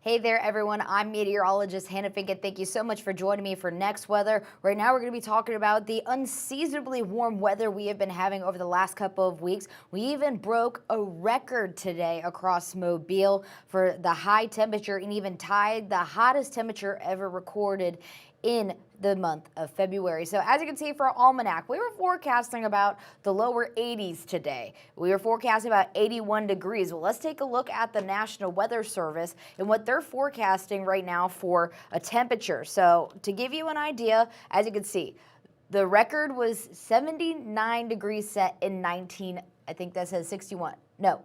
Hey there, everyone. I'm meteorologist Hannah Finkett. Thank you so much for joining me for Next Weather. Right now, we're going to be talking about the unseasonably warm weather we have been having over the last couple of weeks. We even broke a record today across Mobile for the high temperature and even tied the hottest temperature ever recorded in the month of February. So as you can see for our almanac, we were forecasting about the lower 80s today. We were forecasting about 81 degrees. Well, let's take a look at the National Weather Service and what they're forecasting right now for a temperature. So to give you an idea, as you can see, the record was 79 degrees set in I think that says 61. No,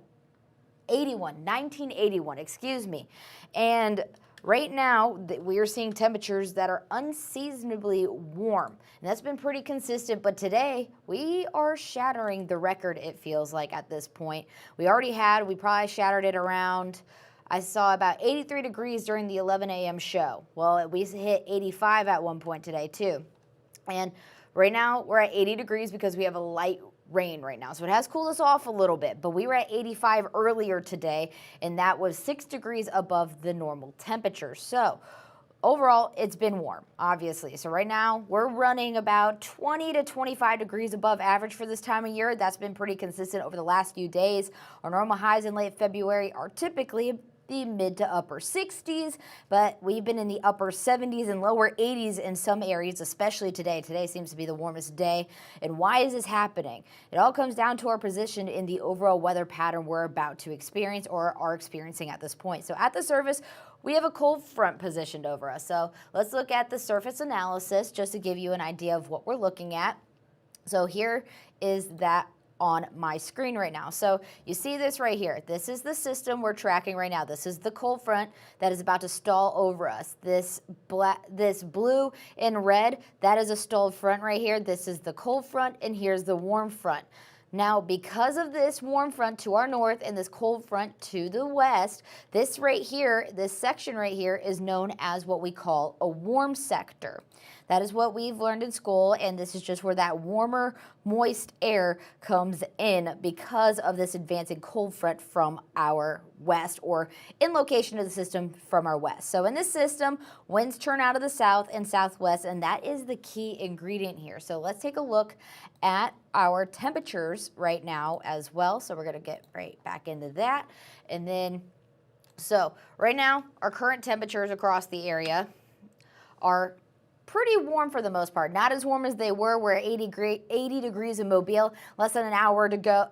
1981, excuse me. And right now, we are seeing temperatures that are unseasonably warm, and that's been pretty consistent, but today we are shattering the record, it feels like, at this point. We probably shattered it around, I saw about 83 degrees during the 11 a.m. show. Well, we hit 85 at one point today, too. And right now, we're at 80 degrees because we have a light rain right now. So it has cooled us off a little bit, but we were at 85 earlier today, and that was 6 degrees above the normal temperature. So overall, it's been warm, obviously. So right now, we're running about 20 to 25 degrees above average for this time of year. That's been pretty consistent over the last few days. Our normal highs in late February are typically the mid to upper 60s, but we've been in the upper 70s and lower 80s in some areas, especially today. Today seems to be the warmest day. And why is this happening? It all comes down to our position in the overall weather pattern we're about to experience or are experiencing at this point. So at the surface, we have a cold front positioned over us. So let's look at the surface analysis just to give you an idea of what we're looking at. So here is that on my screen right now. So you see this right here. This is the system we're tracking right now. This is the cold front that is about to stall over us. This blue and red, that is a stalled front right here. This is the cold front, and here's the warm front. Now, because of this warm front to our north and this cold front to the west, this right here, this section right here is known as what we call a warm sector. That is what we've learned in school, and this is just where that warmer, moist air comes in because of this advancing cold front from our west, or in location of the system from our west. So in this system, winds turn out of the south and southwest, and that is the key ingredient here. So let's take a look at our temperatures right now as well. So we're going to get right back into that. And then, so right now, our current temperatures across the area are pretty warm for the most part. Not as warm as they were. We're at 80 degrees in Mobile. Less than an hour ago.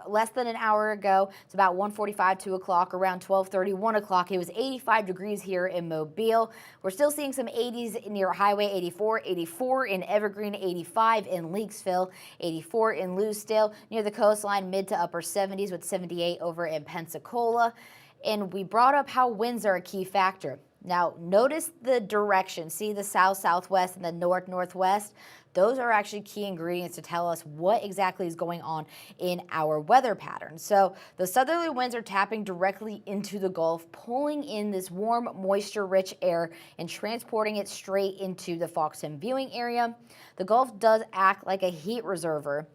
It's about 1:45, 2 o'clock, around 12:30, 1 o'clock. It was 85 degrees here in Mobile. We're still seeing some 80s near Highway 84 in Evergreen, 85 in Leakesville, 84 in Lucedale, near the coastline, mid to upper 70s with 78 over in Pensacola. And we brought up how winds are a key factor. Now, notice the direction. See the south, southwest, and the north, northwest? Those are actually key ingredients to tell us what exactly is going on in our weather pattern. So the southerly winds are tapping directly into the Gulf, pulling in this warm, moisture-rich air and transporting it straight into the Foxton viewing area. The Gulf does act like a heat reservoir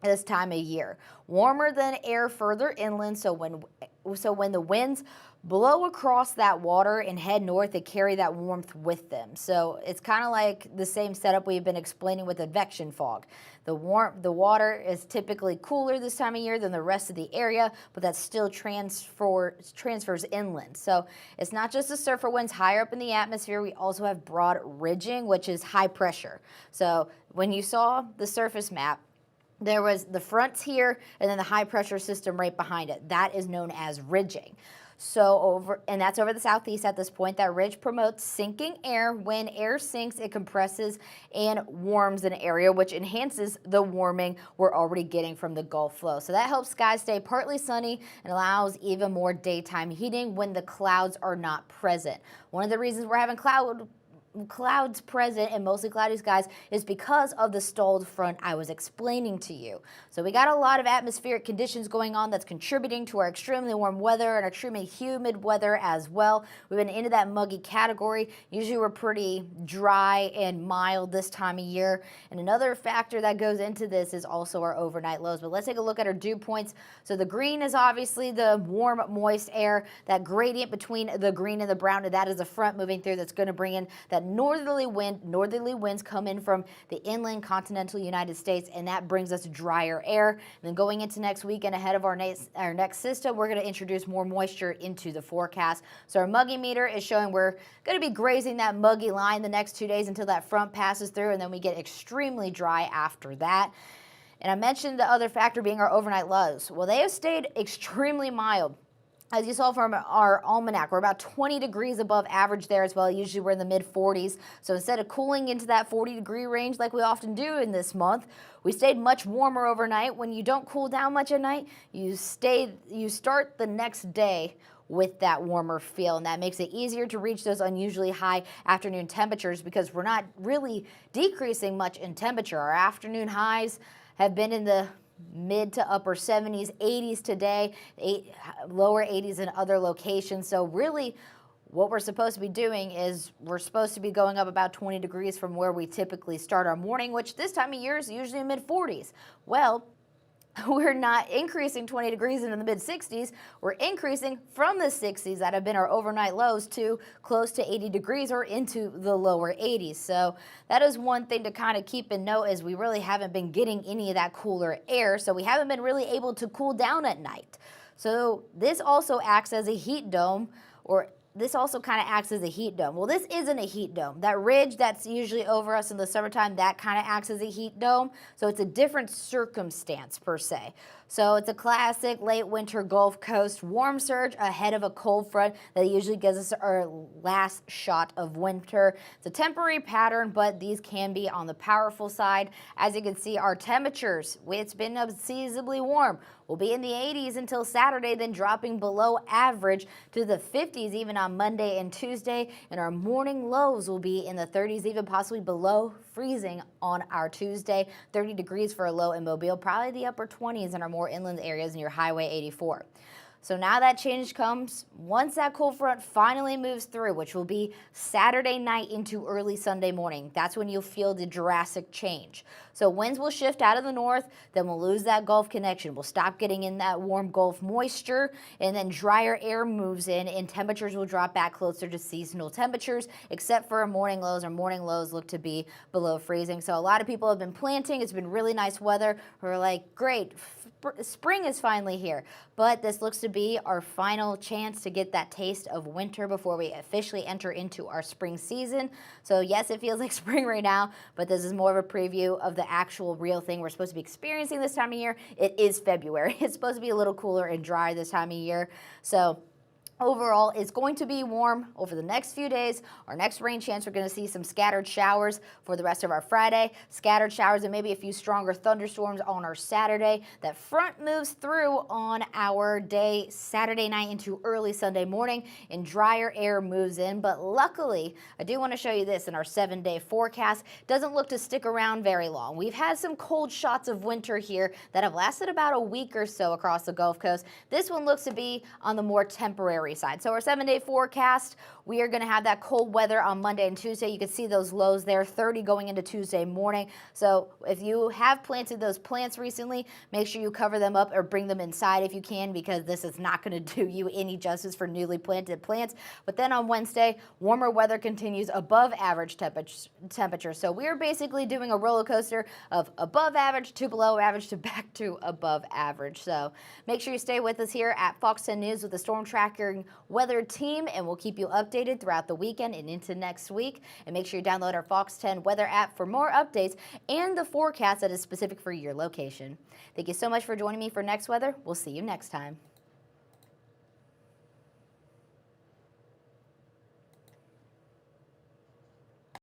this time of year. Warmer than air further inland, so when the winds blow across that water and head north, they carry that warmth with them. So it's kind of like the same setup we've been explaining with advection fog. The water is typically cooler this time of year than the rest of the area, but that still transfers inland. So it's not just the surfer winds higher up in the atmosphere. We also have broad ridging, which is high pressure. So when you saw the surface map, there was the fronts here and then the high pressure system right behind it. That is known as ridging. And that's over the southeast at this point. That ridge promotes sinking air. When air sinks, it compresses and warms an area, which enhances the warming we're already getting from the Gulf flow. So that helps skies stay partly sunny and allows even more daytime heating when the clouds are not present. One of the reasons we're having clouds present and mostly cloudy skies is because of the stalled front I was explaining to you. So we got a lot of atmospheric conditions going on that's contributing to our extremely warm weather and extremely humid weather as well. We've been into that muggy category. Usually we're pretty dry and mild this time of year. And another factor that goes into this is also our overnight lows. But let's take a look at our dew points. So the green is obviously the warm, moist air, that gradient between the green and the brown, and that is a front moving through that's going to bring in that northerly wind. Northerly winds come in from the inland continental United States, and that brings us drier air. And then going into next week and ahead of our next system, we're going to introduce more moisture into the forecast. So our muggy meter is showing we're going to be grazing that muggy line the next 2 days until that front passes through, and then we get extremely dry after that. And I mentioned the other factor being our overnight lows. Well, they have stayed extremely mild. As you saw from our almanac, we're about 20 degrees above average there as well. Usually we're in the mid 40s. So instead of cooling into that 40-degree range like we often do in this month, we stayed much warmer overnight. When you don't cool down much at night, you start the next day with that warmer feel, and that makes it easier to reach those unusually high afternoon temperatures because we're not really decreasing much in temperature. Our afternoon highs have been in the mid to upper 70s, 80s today, lower 80s in other locations. So really what we're supposed to be doing is we're supposed to be going up about 20 degrees from where we typically start our morning, which this time of year is usually mid 40s. Well, we're not increasing 20 degrees into the mid 60s. We're increasing from the 60s that have been our overnight lows to close to 80 degrees or into the lower 80s. So that is one thing to kind of keep in note, is we really haven't been getting any of that cooler air. So we haven't been really able to cool down at night. So this also acts as a heat dome, or this also kind of acts as a heat dome. Well, this isn't a heat dome. That ridge that's usually over us in the summertime, that kind of acts as a heat dome. So it's a different circumstance per se. So it's a classic late winter Gulf Coast warm surge ahead of a cold front that usually gives us our last shot of winter. It's a temporary pattern, but these can be on the powerful side. As you can see, our temperatures, it's been unseasonably warm. We'll be in the 80s until Saturday, then dropping below average to the 50s even on Monday and Tuesday. And our morning lows will be in the 30s, even possibly below freezing on our Tuesday. 30 degrees for a low in Mobile, probably the upper 20s in our more inland areas near Highway 84. So now that change comes once that cold front finally moves through, which will be Saturday night into early Sunday morning. That's when you'll feel the drastic change. So winds will shift out of the north, then we'll lose that Gulf connection. We'll stop getting in that warm Gulf moisture, and then drier air moves in, and temperatures will drop back closer to seasonal temperatures, except for our morning lows. Our morning lows look to be below freezing. So a lot of people have been planting. It's been really nice weather. We're like, great, spring is finally here. But this looks to be our final chance to get that taste of winter before we officially enter into our spring season. So yes, it feels like spring right now, but this is more of a preview of the actual real thing we're supposed to be experiencing this time of year. It is February. It's supposed to be a little cooler and dry this time of year. So overall, it's going to be warm over the next few days. Our next rain chance, we're going to see some scattered showers for the rest of our Friday. Scattered showers and maybe a few stronger thunderstorms on our Saturday. That front moves through on our day Saturday night into early Sunday morning, and drier air moves in. But luckily, I do want to show you this in our 7-day forecast. Doesn't look to stick around very long. We've had some cold shots of winter here that have lasted about a week or so across the Gulf Coast. This one looks to be on the more temporary side. So our 7-day forecast, we are going to have that cold weather on Monday and Tuesday. You can see those lows there, 30 going into Tuesday morning. So if you have planted those plants recently, make sure you cover them up or bring them inside if you can, because this is not going to do you any justice for newly planted plants. But then on Wednesday, warmer weather continues above average temperature. So we are basically doing a roller coaster of above average to below average to back to above average. So make sure you stay with us here at Fox 10 News with the Storm Tracker weather team, and we'll keep you updated throughout the weekend and into next week. And make sure you download our Fox 10 weather app for more updates and the forecast that is specific for your location. Thank you so much for joining me for Next Weather. We'll see you next time.